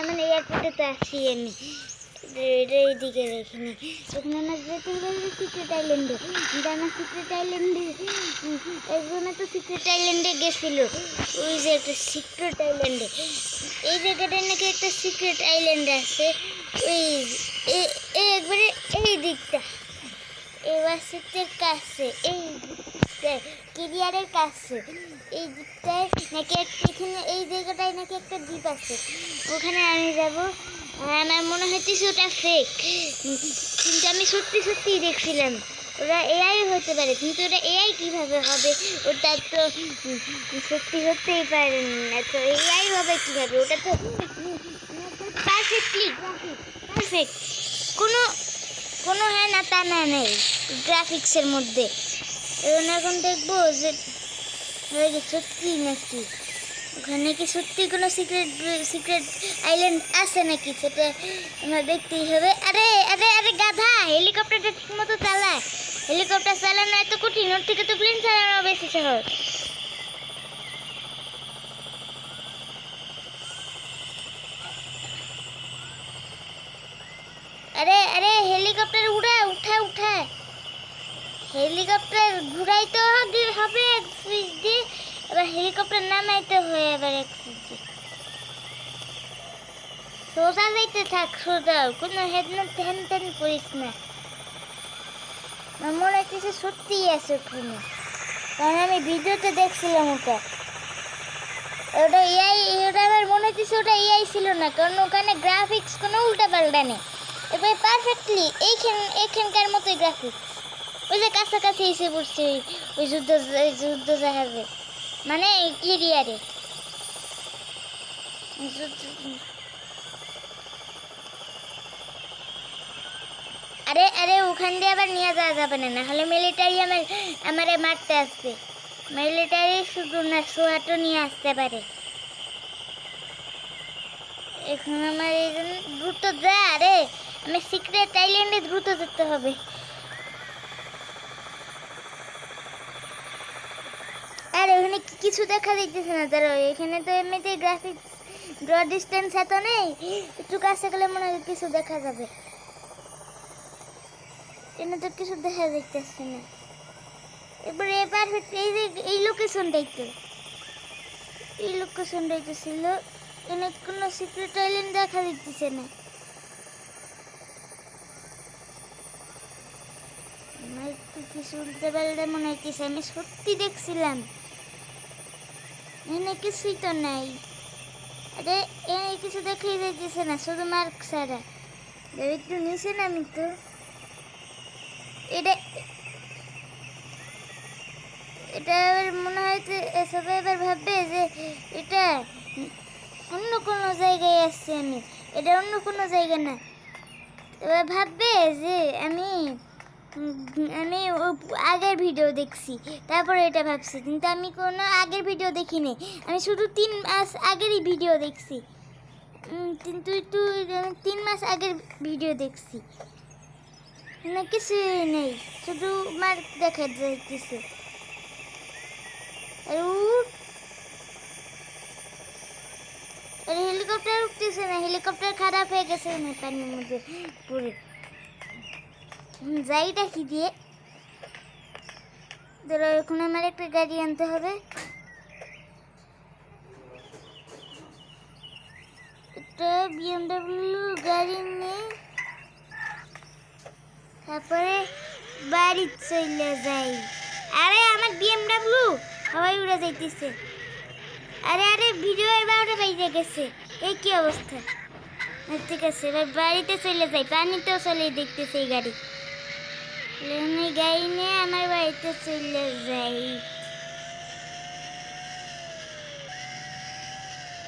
মানে এয়ারপোর্টে আসি আমি এইদিকে দেখিনি ওখানে আমার যেতে হবে সিক্রেট আইল্যান্ডে। আমার সিক্রেট আইল্যান্ডে একজনে তো সিক্রেট আইল্যান্ডে গেছিল, ওই যে একটা সিক্রেট আইল্যান্ডে, এই জায়গাটায় নাকি একটা সিক্রেট আইল্যান্ড আছে। ওই একবারে এই দিকটা এই বাসের কাছে, এই কেরিয়ারের কাছে, এই দিকটায় নাকি এখানে এই জায়গাটায় নাকি একটা দ্বীপ আছে, ওখানে আমি যাব। আমার মনে হইতেছে ওটা ফেক, কিন্তু আমি সত্যি সত্যিই দেখছিলাম ওরা এআই হতে পারে, কিন্তু ওটা এআই কীভাবে হবে? ওটা তো সত্যি হতেই পারে না, তো এআই হবে কীভাবে? ওটা তো পারফেক্টলি পারফেক্ট, কোনো কোনো হ্যাঁ না তা না নেই গ্রাফিক্সের মধ্যে। এখন দেখবো যে সত্যি নাকি ওখানে কি সত্যি কোনো সিক্রেট আইল্যান্ড আছে নাকি, সেটা আমরা দেখতেই হবে। আরে আরে আরে গাধা, হেলিকপ্টারটা ঠিক মতো চালায়, হেলিকপ্টার চালানো এত কঠিন, ওর থেকে তো প্লেন চালানো বেশি সহজ। আরে আরে হেলিকপ্টার উঠা হেলিকপ্টার ঘুরাইতে হবে এক সুইচ দিয়ে, আবার হেলিকপ্টার নামাইতে হয় আবার এক সুইচ দিয়ে। সোজা যাইতে থাক, সোজা, কোনো হ্যান ত্যান করিস না। মনে হচ্ছে সত্যিই আছে ওখানে, কারণ আমি ভিডিওতে দেখছিলাম ওটা এআই। ওটা আমার মনে হচ্ছে ওটা এআই ছিল না, কারণ ওখানে গ্রাফিক্স কোনো উল্টা পাল্টা নেই, এবার পারফেক্টলি এইখানকার মতোই গ্রাফিক্স। ওই যে কাছাকাছি এসে পড়ছে ওই যুদ্ধ জাহাজে, মানে কেরিয়ারে। আরে আরে ওখান দিয়ে আবার নিয়ে যাওয়া যাবে না, নাহলে মিলিটারি আমারে মারতে আসবে। মিলিটারি শুধু না, সোয়াটও নিয়ে আসতে পারে। এখন আমার এই জন্য দ্রুত যা, আরে আমি সিক্রেট আইল্যান্ডে দ্রুত যেতে হবে। আর ওখানে কিছু দেখা যাইতেছে না, ধরো এখানে তো এমনিতেই গ্রাফিক্স ড্র ডিস্টেন্স এত নেই, একটু কাছে গেলে মনে হয় কিছু দেখা যাবে, এখানে তো কিছু দেখা যাইতেছে না। এবারে পারফেক্ট এই লোকেশনটাই তো ছিল, এখানে কোনো সিক্রেট আইল্যান্ড দেখা যাইতেছে না। আমার একটু কিছু উল্টে পাল্টে মনে হইতেছে, আমি সত্যি দেখছিলাম এখানে কিছুই তো নাই। আরে এখানে কিছু দেখাই যাইতেছে না, শুধু মার্ক ছাড়া। একটু নিচে নামি তো, এটা এবার মনে হয় সবাই এবার ভাববে যে এটা অন্য কোনো জায়গায় আসছি আমি, এটা অন্য কোনো জায়গা না। এবার ভাববে যে আমি আগের ভিডিও দেখছি, তারপরে এটা ভাবছি, কিন্তু আমি কোনো আগের ভিডিও দেখিনি, আমি শুধু 3 মাস আগেরই ভিডিও দেখছি, কিন্তু 3 মাস আগের ভিডিও দেখছি, না কিছুই নেই, শুধু মার্ক দেখা যাইতেছে। হেলিকপ্টার উঠতেছে না, হেলিকপ্টার খারাপ হয়ে গেছে না পানির মধ্যে পড়ে। যাইটা কি দিয়ে ধরো, এখন আমার একটা গাড়ি আনতে হবে, একটা বিএমডব্লিউ গাড়ি নিয়ে তারপরে বাড়ি চলে যাই। আরে আমার বিএমডব্লিউ সবাই উড়ে যাইতেছে। আরে আরে ভিডিও 12টা বেজে গেছে, এই কি অবস্থা? ঠিক আছে, এবার বাড়িতে চলে যাই, পানিতেও চলে দেখতেছে এই গাড়ি, আমি গাড়ি নিয়ে আমার বাড়িতে চলে যাই।